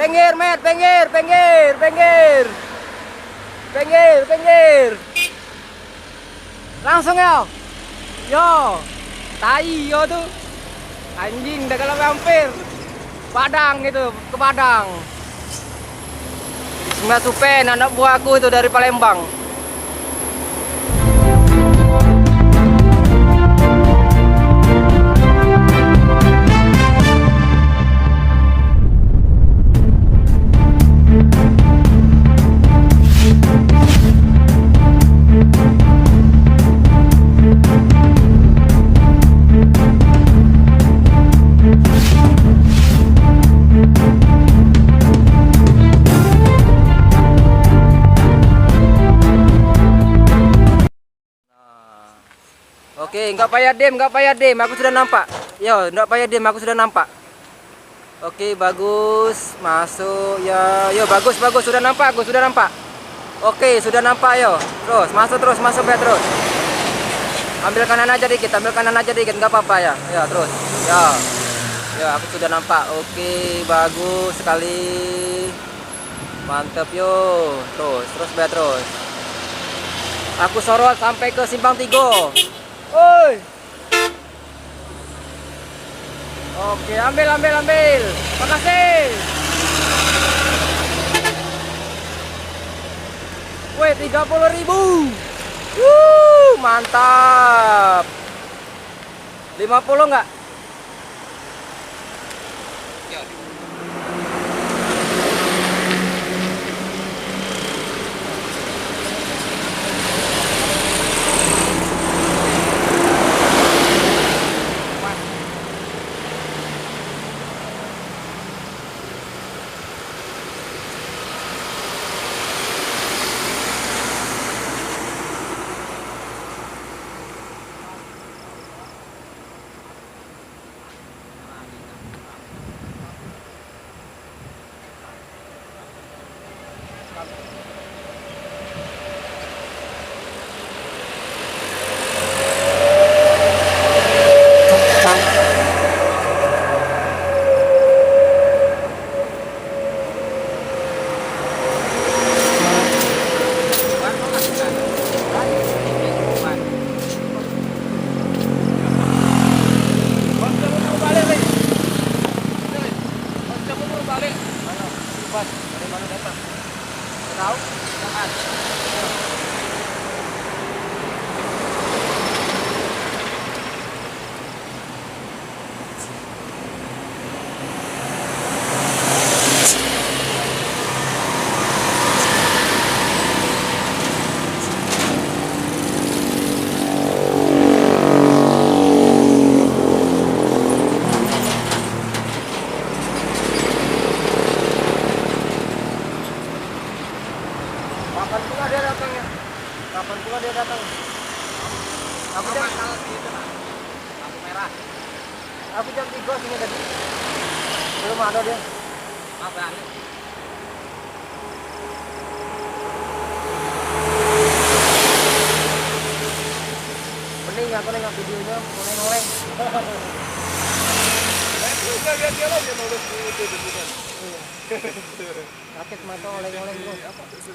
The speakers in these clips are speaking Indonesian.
Pinggir, Met, pinggir, pinggir, pinggir. Pinggir, pinggir. Langsung ya. Yo. Tai yo tuh. Anjing, udah kalau hampir. Padang itu, ke Padang. Semua Supen, anak buahku itu dari Palembang. Oke, nggak payah dem, aku sudah nampak. Yo, nggak payah dem, aku sudah nampak. Oke, bagus, masuk, ya, yo, bagus, sudah nampak, aku sudah nampak. Oke, sudah nampak, yo, terus, masuk ya, terus. Ambil kanan aja dikit, nggak apa-apa ya, ya, terus, ya, aku sudah nampak. Oke, bagus sekali, mantep, yo, terus, terus. Aku sorot sampai ke Simpang Tigo. Oi. Oke, ambil. Makasih. Wih, 30.000. Mantap. 50 enggak? Dari mana datang? Tahu? Jangan. Kapan pula dia datangnya? Aku jam lampu merah. Aku jam 3 sini tadi. Belum ada dia. Apa ini? Mending aku nengok videonya, oleng-oleng. Lihat dia lagi nulis itu di sini. Sakit mata oleng-oleng bro. Apa itu?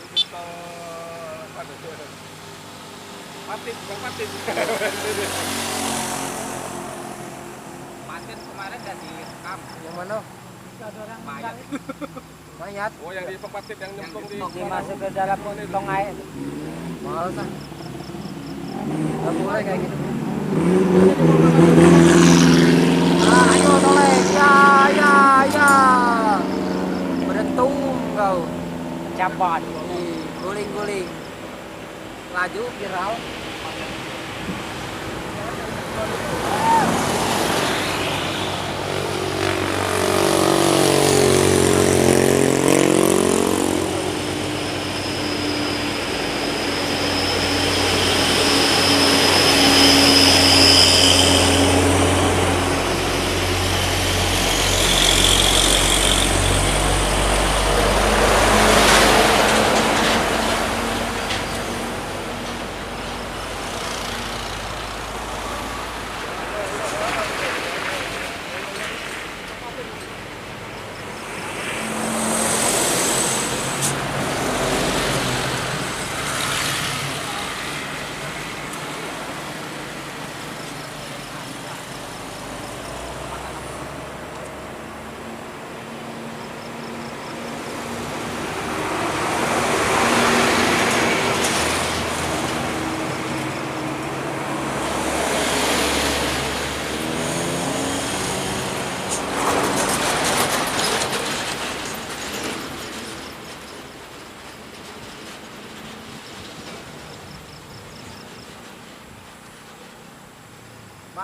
Patin, bukan patin. Patin kemarin udah direkam. Yang mana? Ada orang mayat. Mayat. Oh, yang di patin yang nyemplung di Masuk ke dalam tong air. Males ah. Gak boleh kayak gitu. Ayo toleng. Ya. Berentung kau. Cabot. Guling. Laju viral.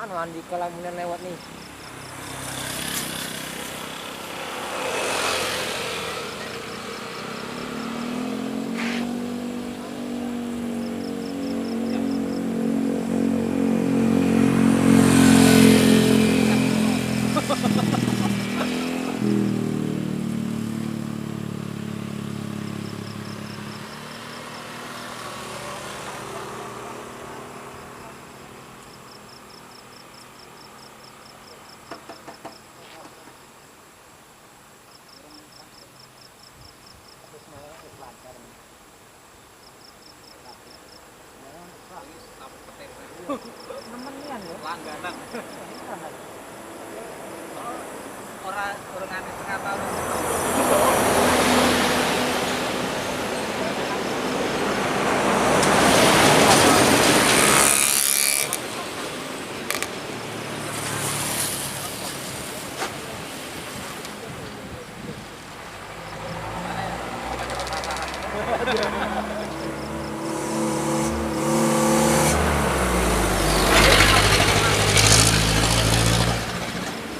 anu Andi Kalamunan lewat nih. Nemenian ya. Langganan. Orang ngane setengah tahun.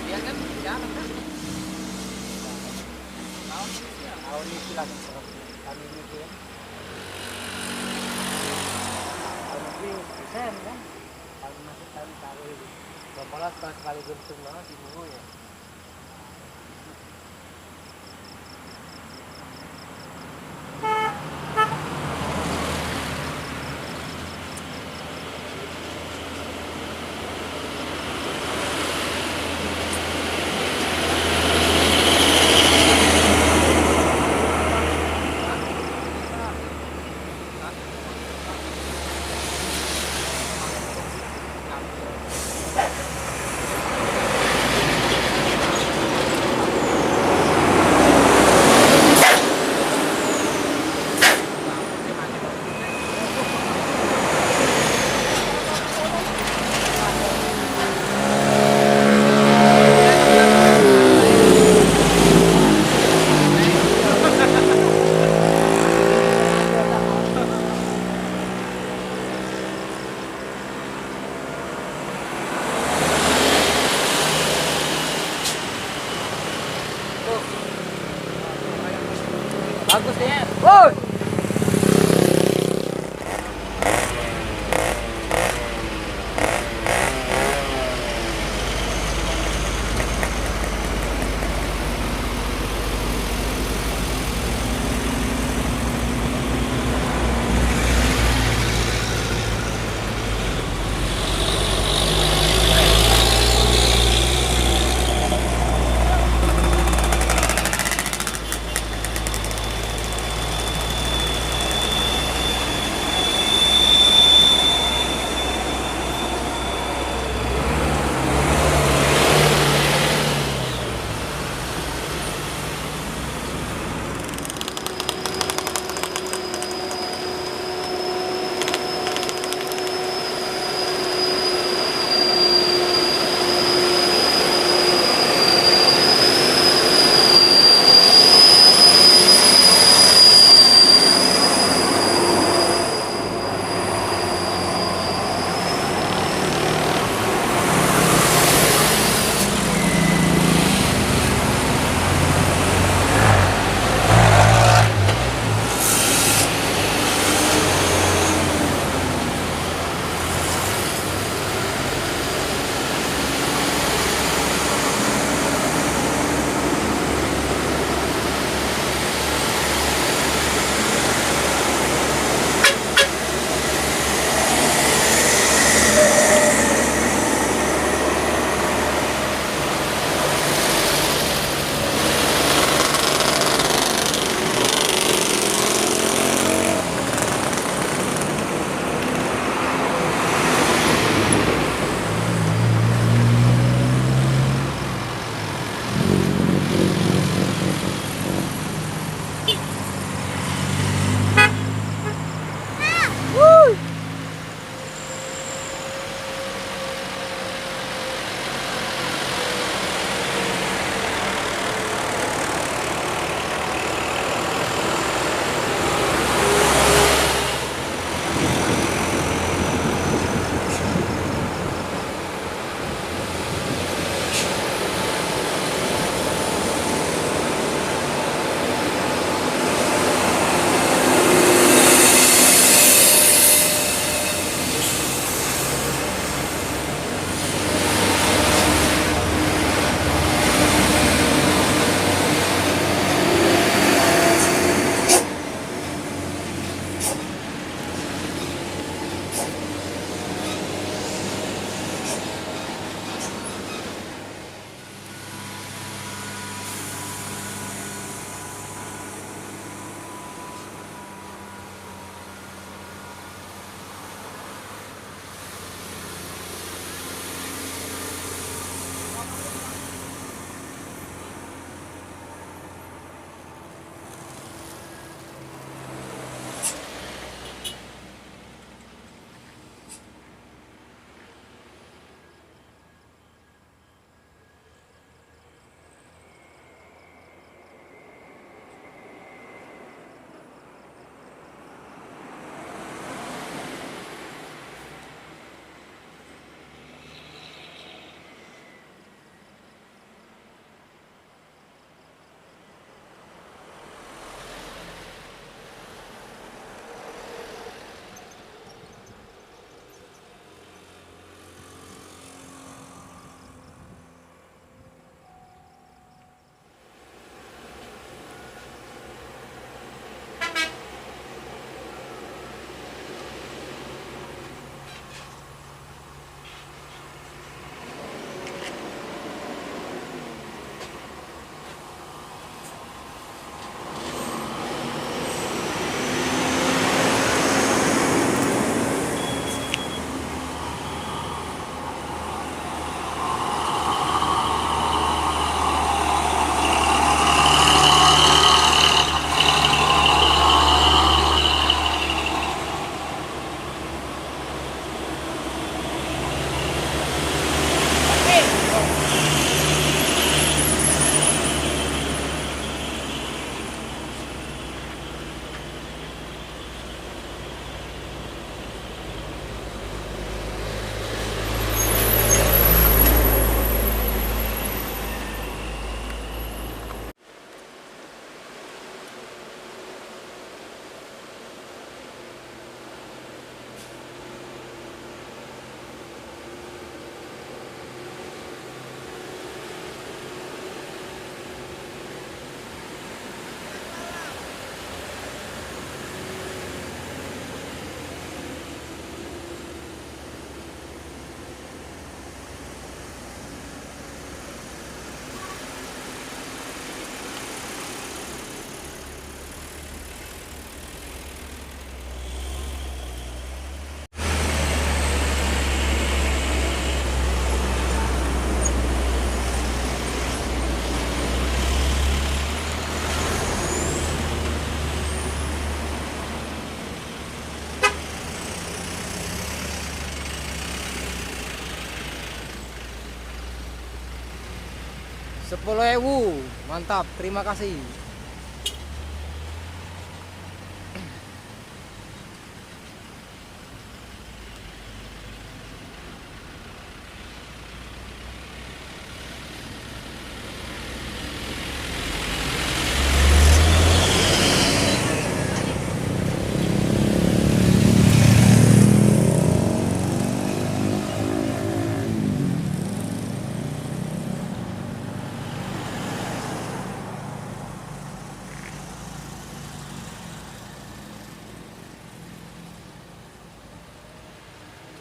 Dia kan jalan kan. Tahun ini langsung tahun ini ya. Tahun ini desain kan. Tahun masih tahun baru ini. Bapak sekali gentung banget di bunga ya. Bagus ya. Woi. 10.000. Mantap, terima kasih.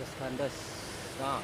Terus kandas. Nah.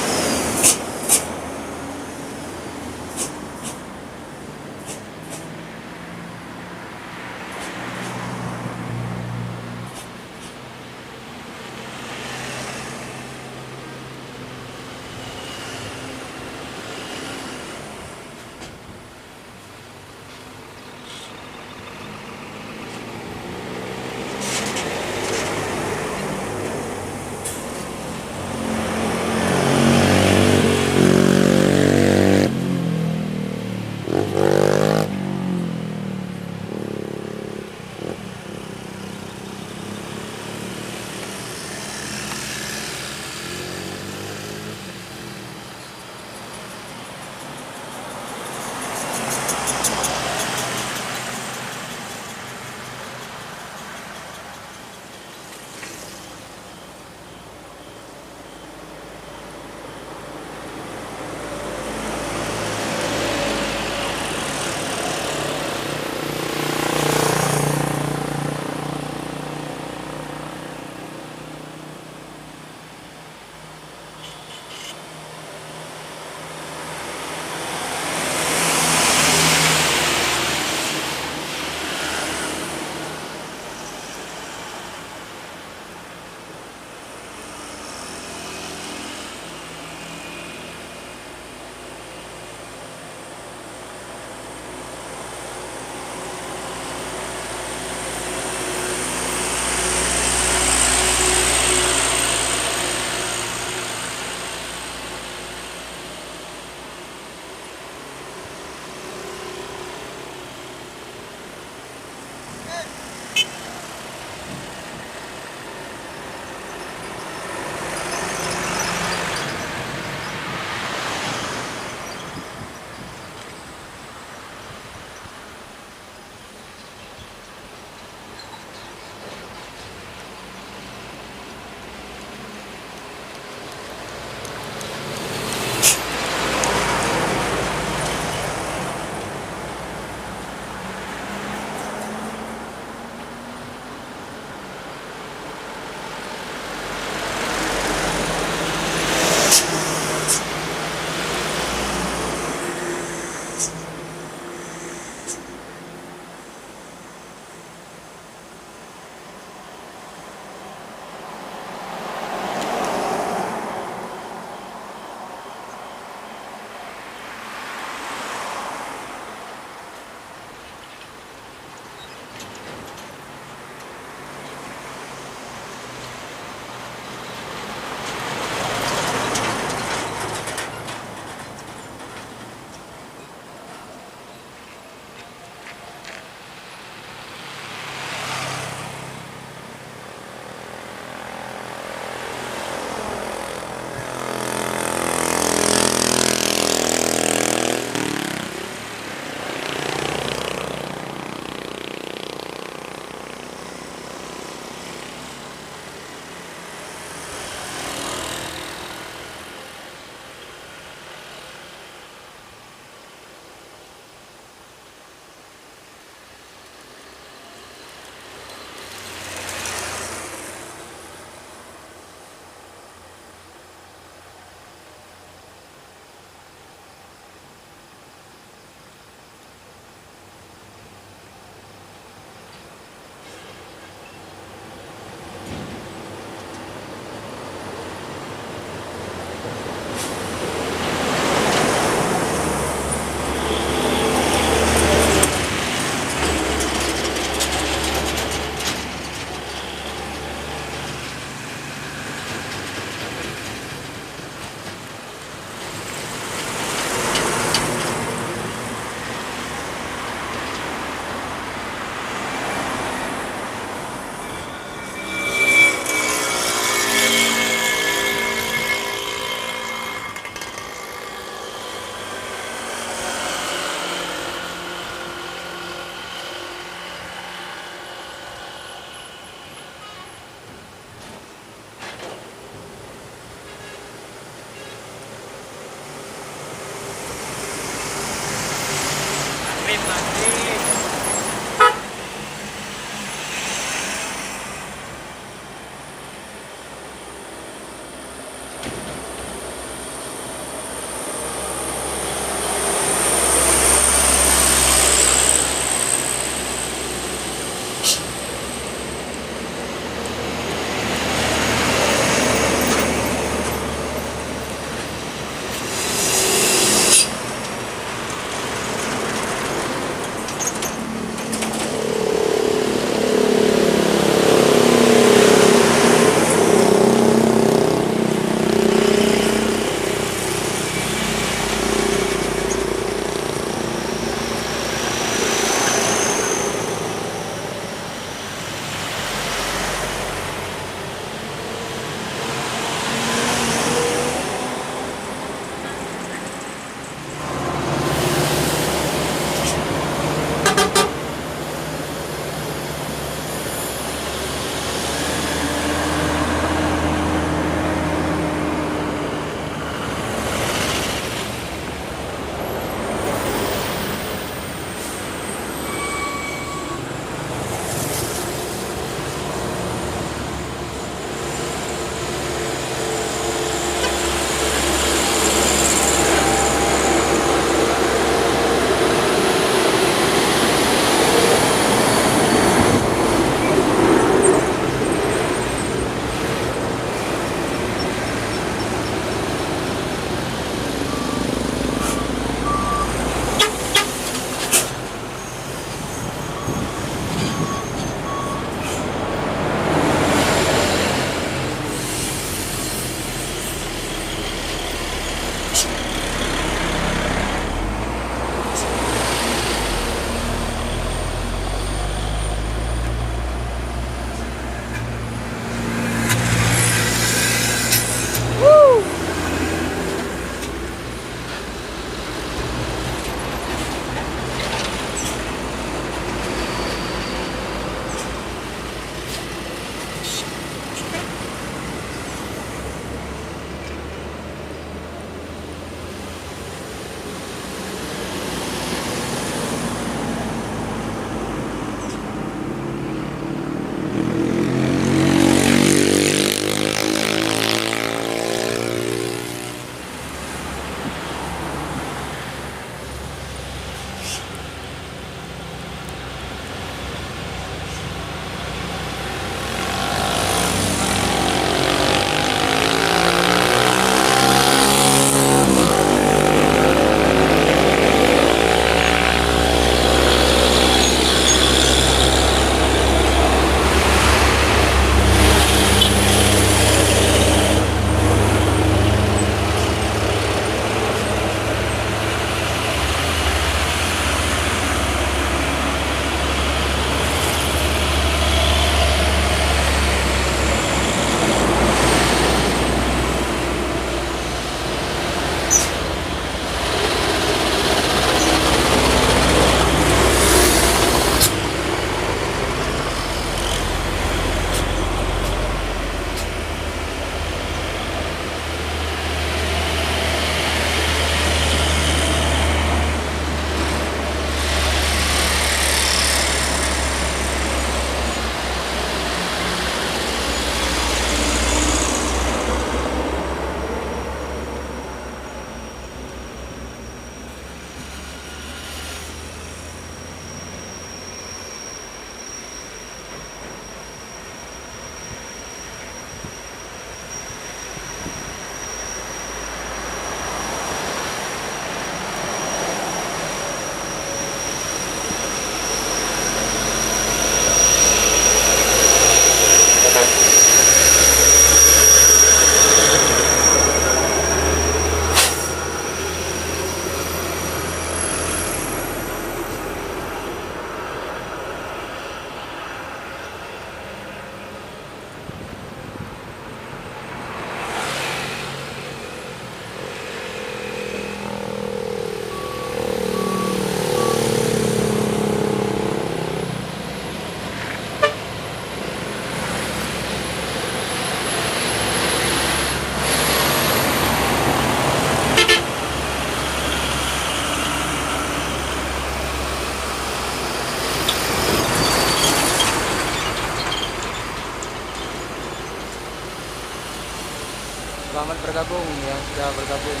Selamat bergabung yang sudah bergabung.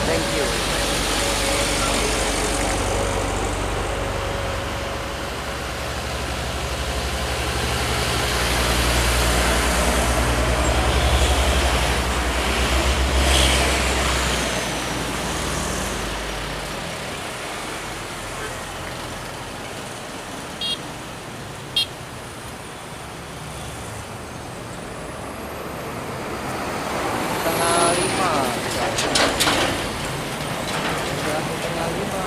Thank you. Tengah 5. Sudah tengah 5.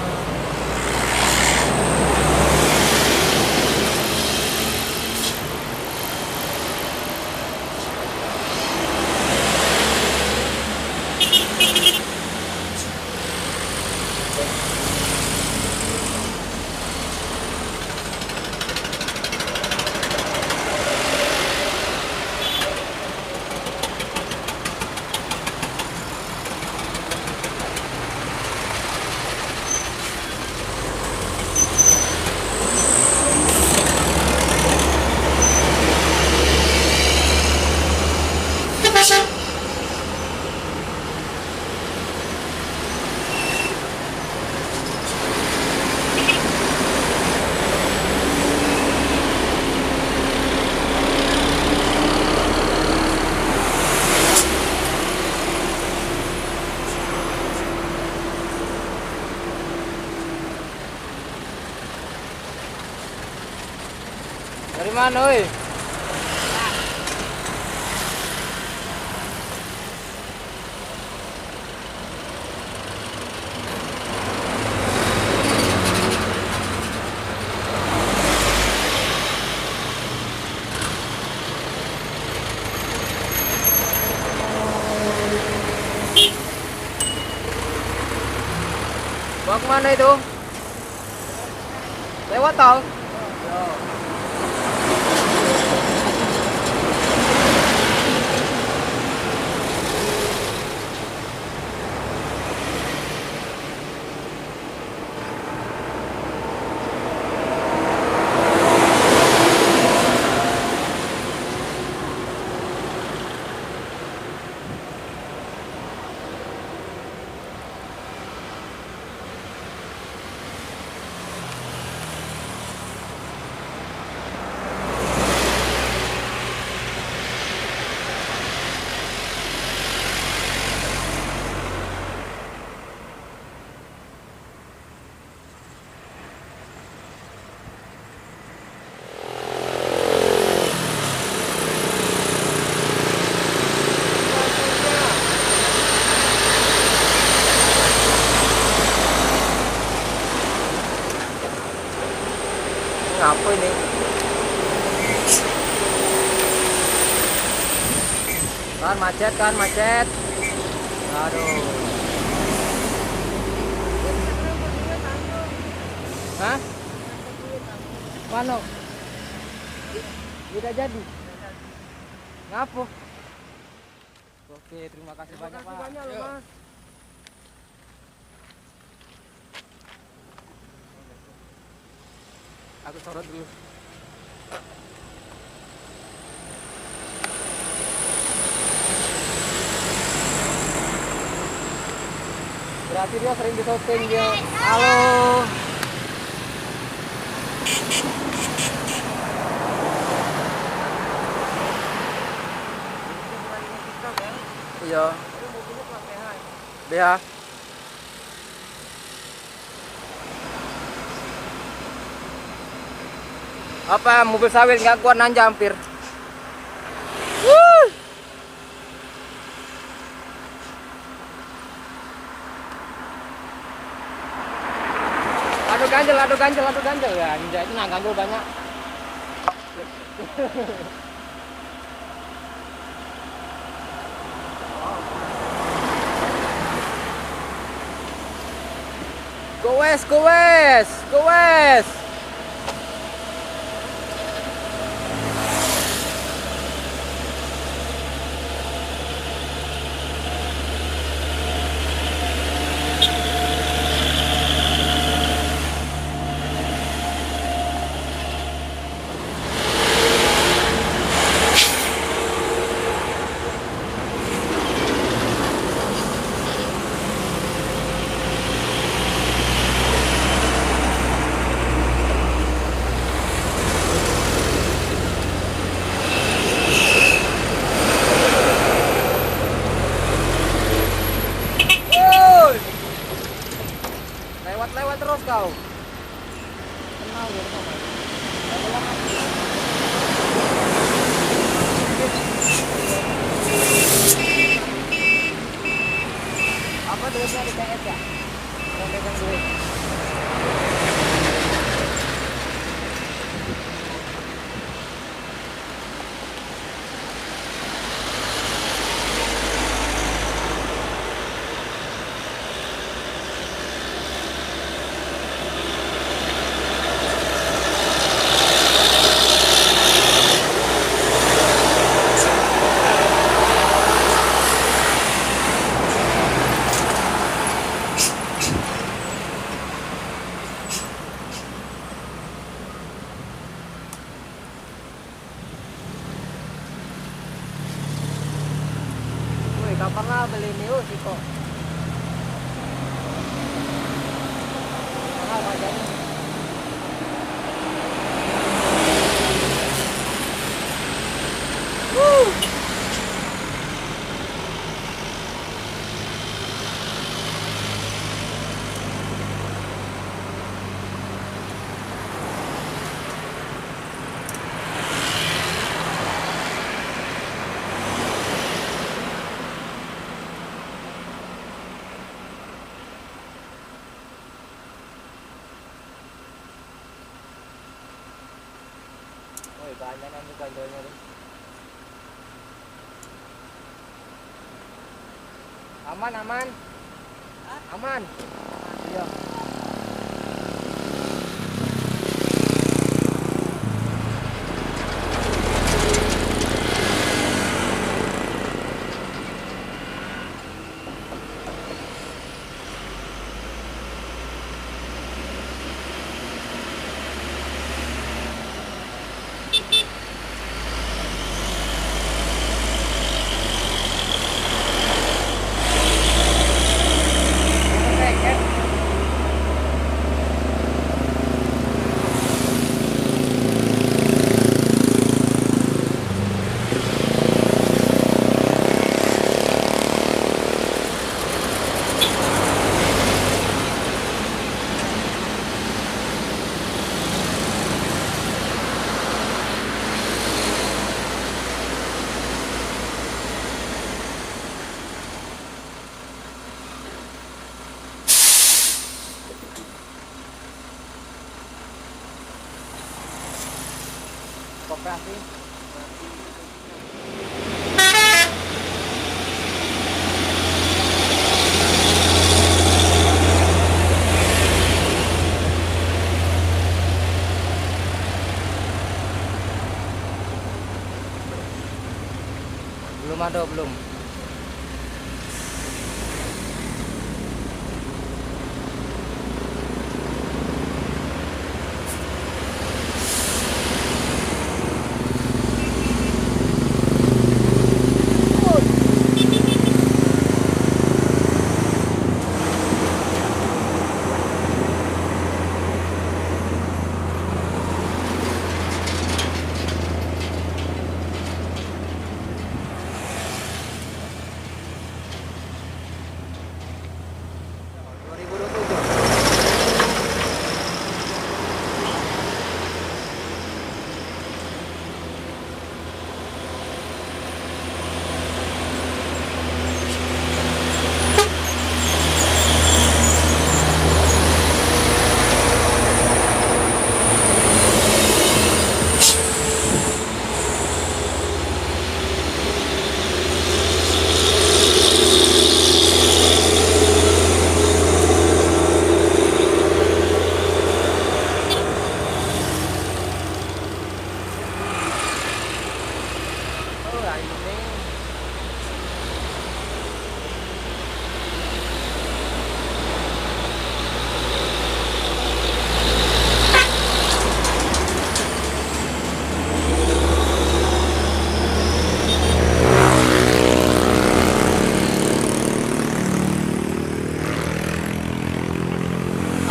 Dari mana, oi? Bawa kemana itu? Lewat tol? Apa ini? Kan macet, kan macet. Aduh. Hah? Mana? Tidak jadi. Ngapa? Oke, terima kasih banyak, Pak. Banyak loh, Mas. Aku sorot dulu. Berarti dia sering di syuting dia. Halo. Iya. BH. Apa mobil sawit nggak kuat nanjak hampir. Aduh ganjel ya. Anjay, itu nah ganjel banyak. Go west, go west, go west. pernah beli Mio sih kok. Mahal harganya. Woi, banyak nanti ganjolnya tuh. Aman, aman. Aman. Iya. Koperasi. Belum ada, belum.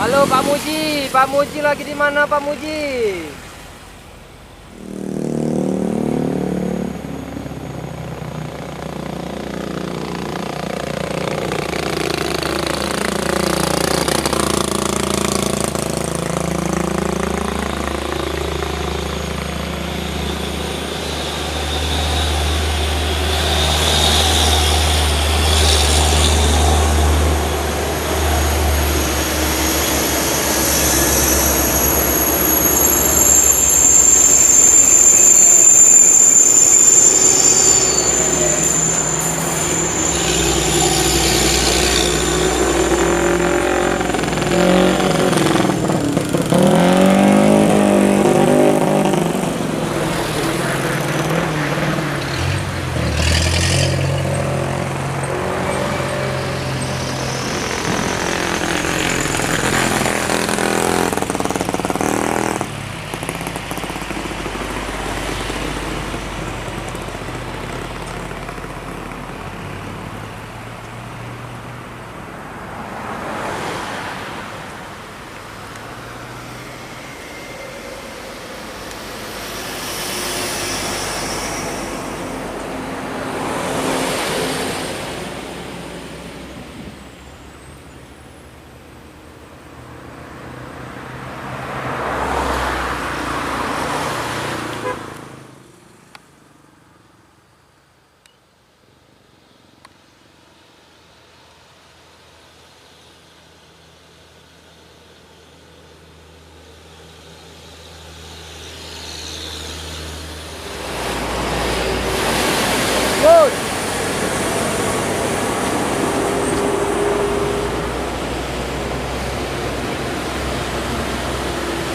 Halo Pak Muji lagi di mana Pak Muji?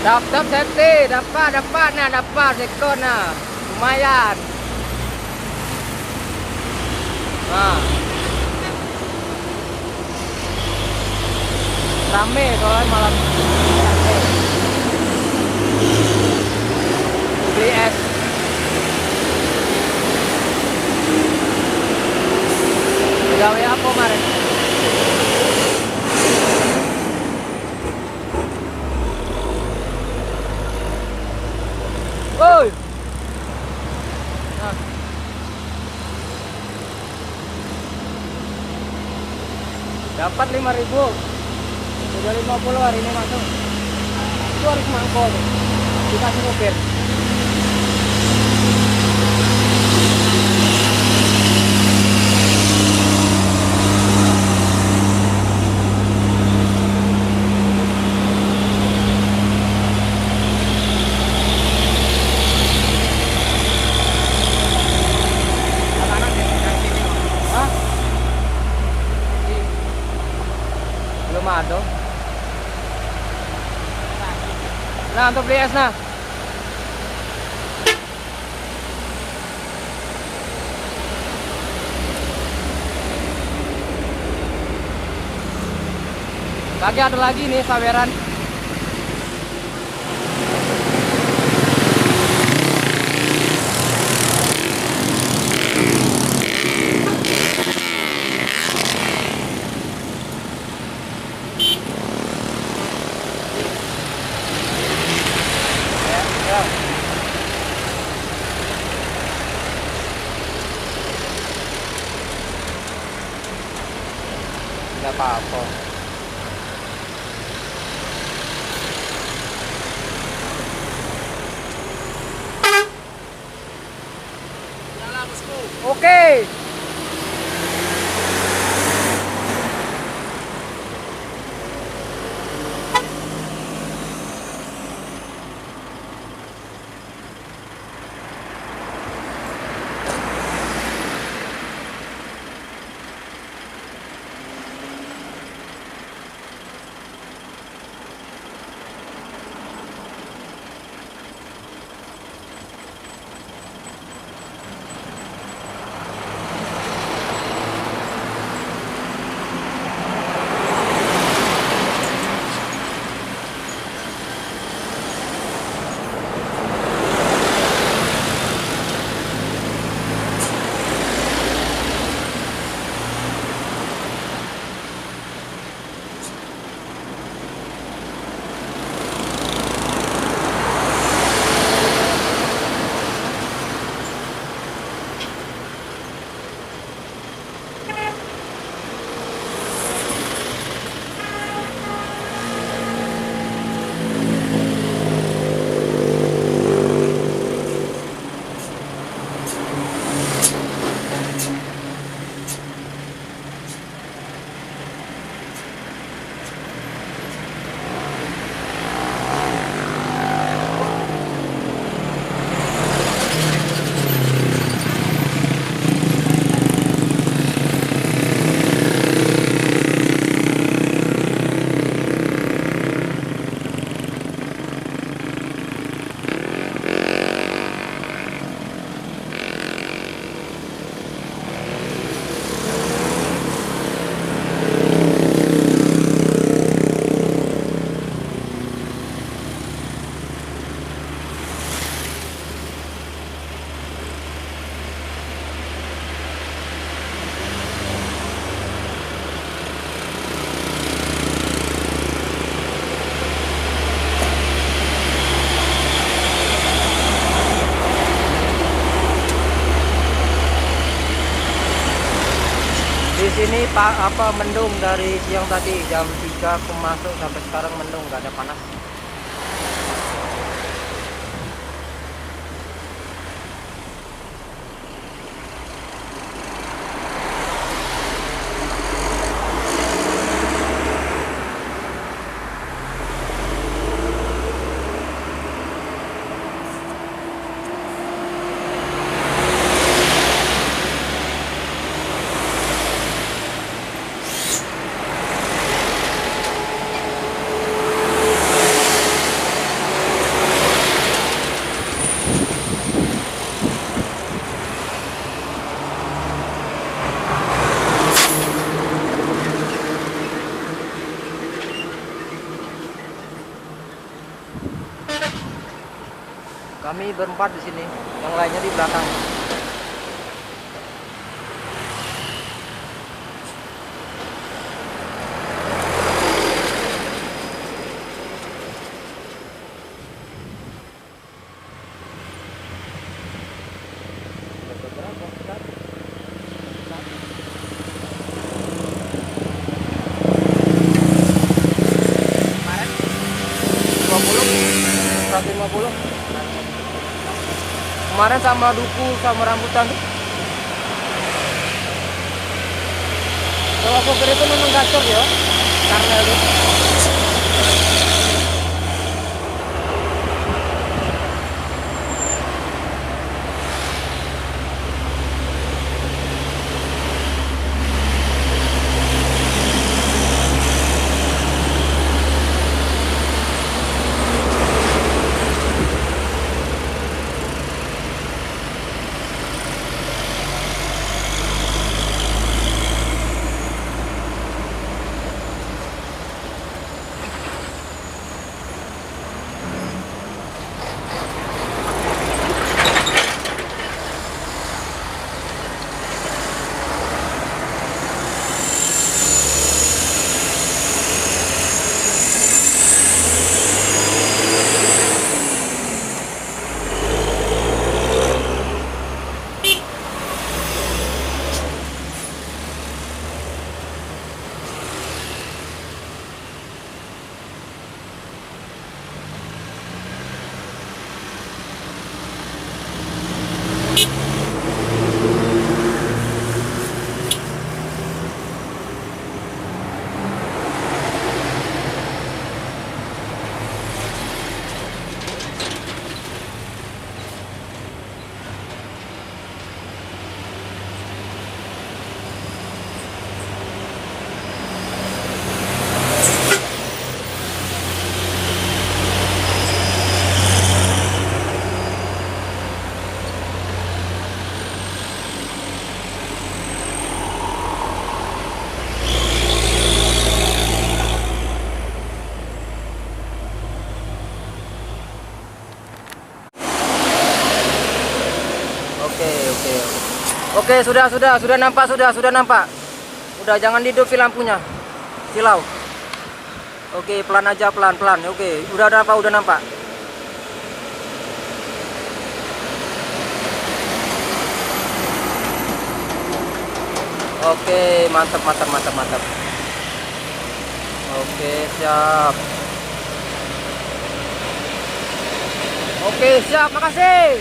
Dapat safety, dapat nah, dapat sekon nah. Lumayan. Nah. Rame soalnya malam beli es. Gawe apa kemarin? Woi. Nah. Dapat 5.000. Sudah 50 hari ini masuk. Itu harus mangkok. Dikasih mobil. Hah? Belum ada. Nah, untuk beli es nah. Lagi ada lagi nih saweran. Ya. Tidak apa-apa. Nyala bosku. Oke. Di sini Pak mendung dari siang tadi jam 3 aku masuk sampai sekarang mendung, nggak ada panas. Kami berempat di sini, yang lainnya di belakang. Kemarin 150. Kemarin sama duku sama rambutan tuh. Kalau sopir itu memang gacor ya, karena itu. Oke, sudah nampak, sudah nampak. Udah, jangan dihidupi lampunya. Silau. Oke, pelan aja, pelan. Oke, udah nampak, udah nampak. Oke, mantap. Oke, siap. Oke, siap, makasih.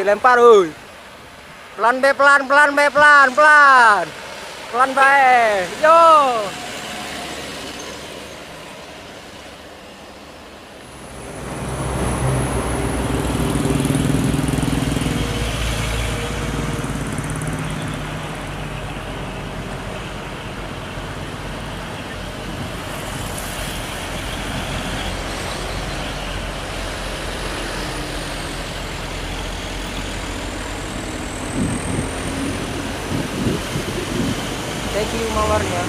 Lempar, oi. Pelan be, pelan. Pelan bae. Yo. Thank you mawarnya.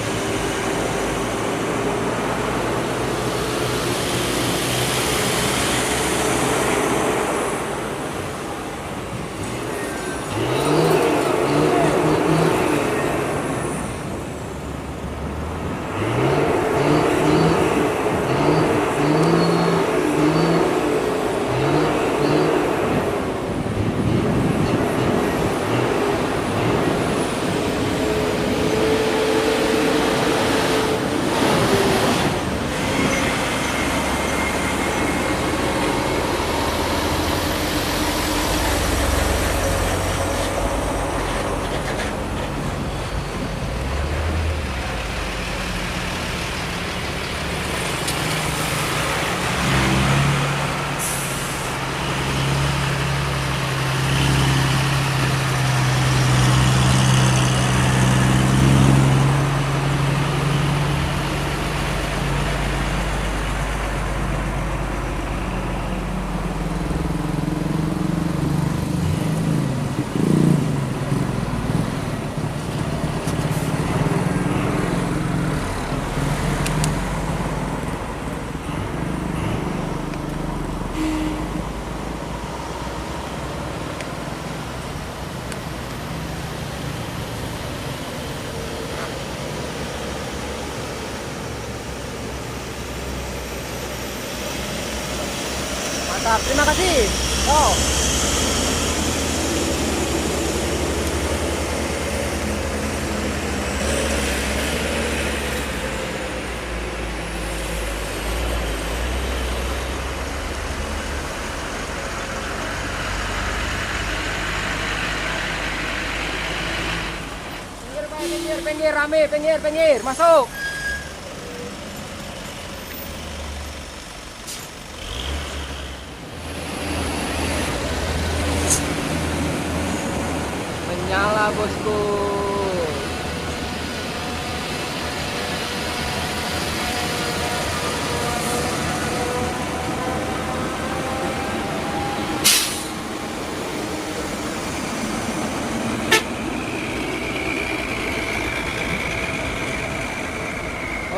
Mantap, terima kasih. Oh. Pinggir, rame, pinggir, masuk. Menyala bosku.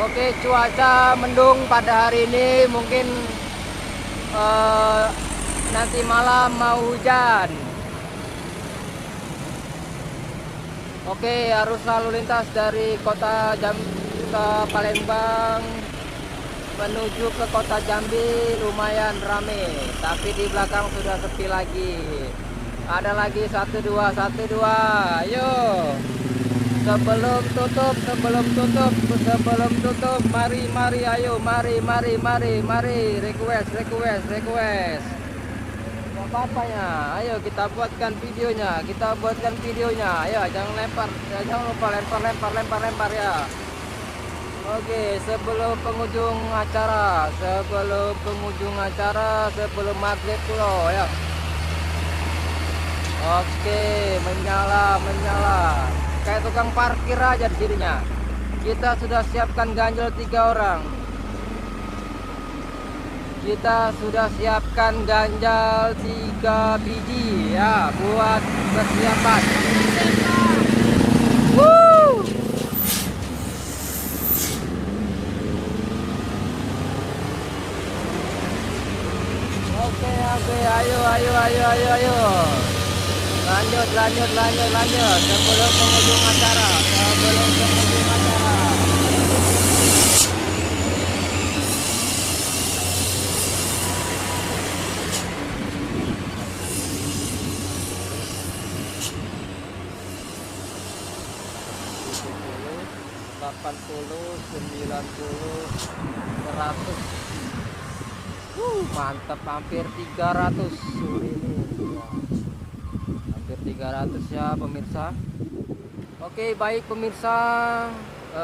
Oke, cuaca mendung pada hari ini, mungkin nanti malam mau hujan. Oke, arus lalu lintas dari kota Palembang menuju ke kota Jambi lumayan rame, tapi di belakang sudah sepi lagi. Ada lagi 12, ayo. Sebelum tutup, mari, ayo, mari, request. Apa-apanya, ayo kita buatkan videonya, ayo, jangan lupa lempar ya. Oke, sebelum penghujung acara, sebelum maghrib dulu ya. Oke, menyala. Kayak tukang parkir aja di sininya. Kita sudah siapkan ganjel 3 orang. Kita sudah siapkan ganjal 3 biji ya buat persiapan. Woo! Oke, ayo. Lanjut. Sebelum penghujung acara. Mantap, hampir 300 ini. Hampir 300 ya pemirsa. Oke, baik pemirsa,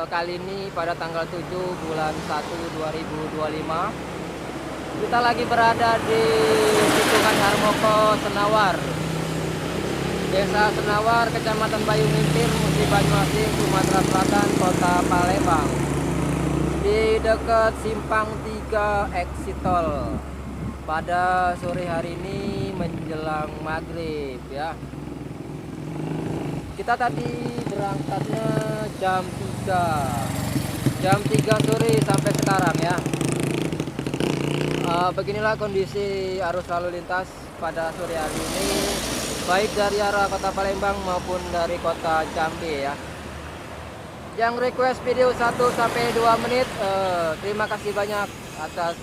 kali ini pada tanggal 7 bulan 1 2025 kita lagi berada di tikungan Harmoko, Senawar, Desa Senawar, Kecamatan Bayu Mintir, Musi Banyuasin, Sumatera Selatan, Kota Palembang, di dekat Simpang 3 Exit Tol. Pada sore hari ini menjelang maghrib ya. Kita tadi berangkatnya jam 3 sore sampai sekarang ya. Beginilah kondisi arus lalu lintas pada sore hari ini, baik dari arah kota Palembang maupun dari kota Jambi ya. Yang request video 1-2 menit, terima kasih banyak atas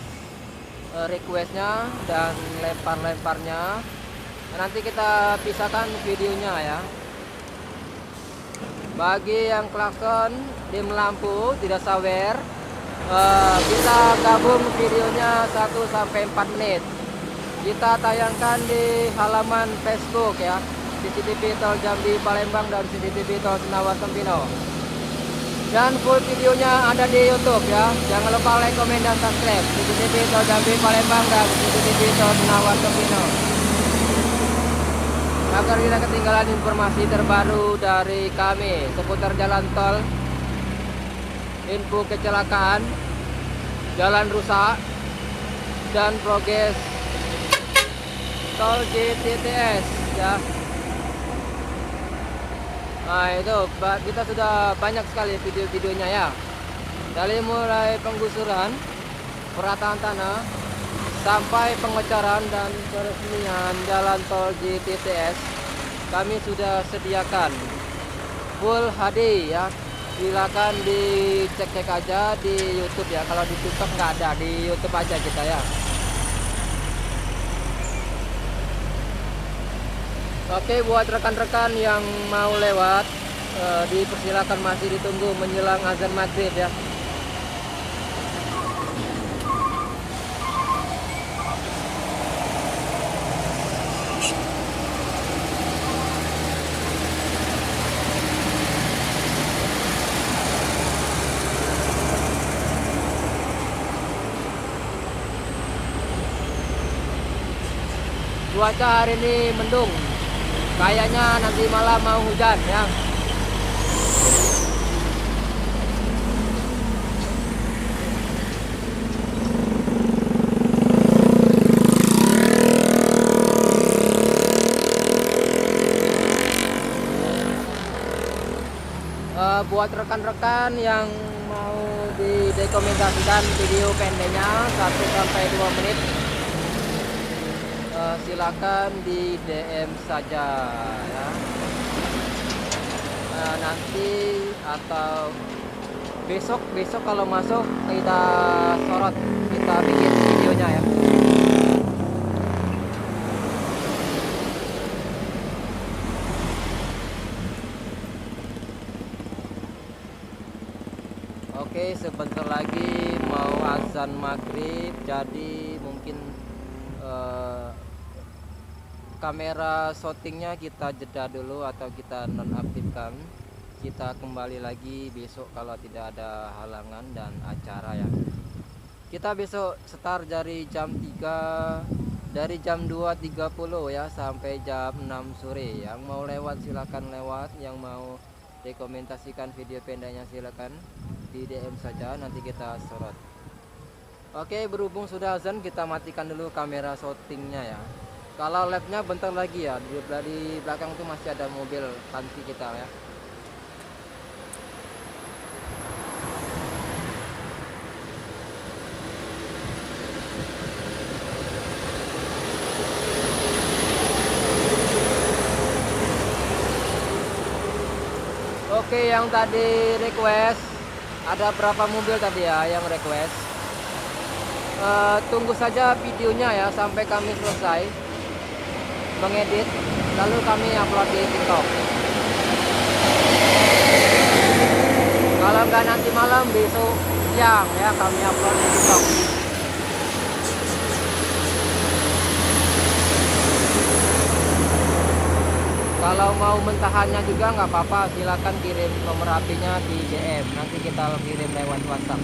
requestnya dan lempar-lemparnya. Nanti kita pisahkan videonya ya. Bagi yang klakson, dim lampu, tidak sawer, kita gabung videonya 1-4 menit. Kita tayangkan di halaman Facebook ya, CCTV Tol Jambi Palembang dan CCTV Tol Senawar Tempino. Dan full videonya ada di YouTube ya. Jangan lupa like, komen, dan subscribe CCTV Tol Jambi Palembang dan CCTV Tol Senawar Tempino, agar tidak ketinggalan informasi terbaru dari kami seputar jalan tol, info kecelakaan, jalan rusak, dan progres tol GTTS ya. Nah itu kita sudah banyak sekali video-videonya ya, dari mulai penggusuran, perataan tanah, sampai pengecoran dan peresmian jalan tol GTTS. Kami sudah sediakan full HD ya. Silakan dicek-cek aja di YouTube ya. Kalau di TikTok nggak ada, di YouTube aja kita ya. Oke, buat rekan-rekan yang mau lewat, dipersilakan, masih ditunggu menjelang azan maghrib ya. Cuaca hari ini mendung, kayaknya nanti malam mau hujan ya. Buat rekan-rekan yang mau didokumentasikan video pendeknya 1-2 menit, silakan di DM saja ya. Nanti atau besok kalau masuk kita sorot, kita bikin videonya ya. Oke, sebentar lagi mau azan maghrib, jadi mungkin kamera shootingnya kita jeda dulu atau kita nonaktifkan. Kita kembali lagi besok kalau tidak ada halangan dan acara ya. Kita besok start dari jam 3, dari jam 2.30 ya sampai jam 6 sore. Yang mau lewat silakan lewat, yang mau dokumentasikan video pendeknya silakan di DM saja, nanti kita sorot. Oke, berhubung sudah azan, kita matikan dulu kamera shootingnya ya. Kalau labnya bentar lagi ya, di belakang itu masih ada mobil tangki kita ya. Oke, yang tadi request, ada berapa mobil tadi ya yang request? Tunggu saja videonya ya sampai kami selesai mengedit, lalu kami upload di TikTok. Kalau nggak nanti malam, besok siang ya kami upload di TikTok. Kalau mau mentahannya juga nggak apa-apa, silakan kirim nomor HP-nya di DM, nanti kita kirim lewat WhatsApp.